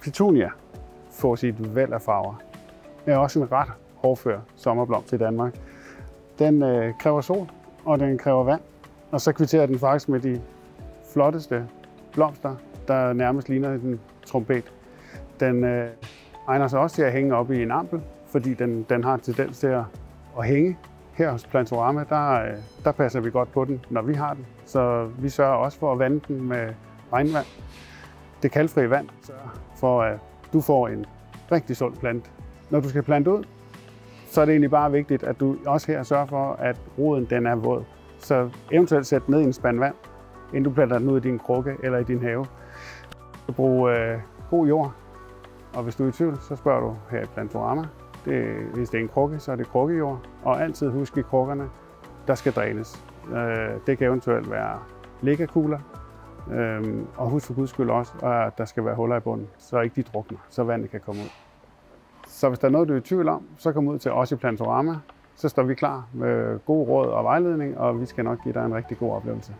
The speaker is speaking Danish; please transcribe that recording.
Petunia får sit væld af farver. Det er også en ret hårdfør sommerblomst i Danmark. Den kræver sol, og den kræver vand. Og så kvitterer den faktisk med de flotteste blomster, der nærmest ligner en trompet. Den egner sig også til at hænge op i en ampel, fordi den har en tendens til at hænge. Her hos Plantorama, der passer vi godt på den, når vi har den. Så vi sørger også for at vande den med regnvand. Det kalkfrie vand sørger for, at du får en rigtig sund plante. Når du skal plante ud, så er det egentlig bare vigtigt, at du også her sørger for, at roden den er våd. Så eventuelt sæt den ned i en spand vand, inden du planter den ud i din krukke eller i din have. Du bruger god jord, og hvis du er i tvivl, så spørger du her i Plantorama. Hvis det er en krukke, så er det krukkejord, og altid husk i krukkerne, der skal drænes. Det kan eventuelt være liggekugler, og husk for guds skyld også, at der skal være huller i bunden, så ikke de drukner, så vandet kan komme ud. Så hvis der er noget, du er i tvivl om, så kom ud til os i Plantorama. Så står vi klar med gode råd og vejledning, og vi skal nok give dig en rigtig god oplevelse.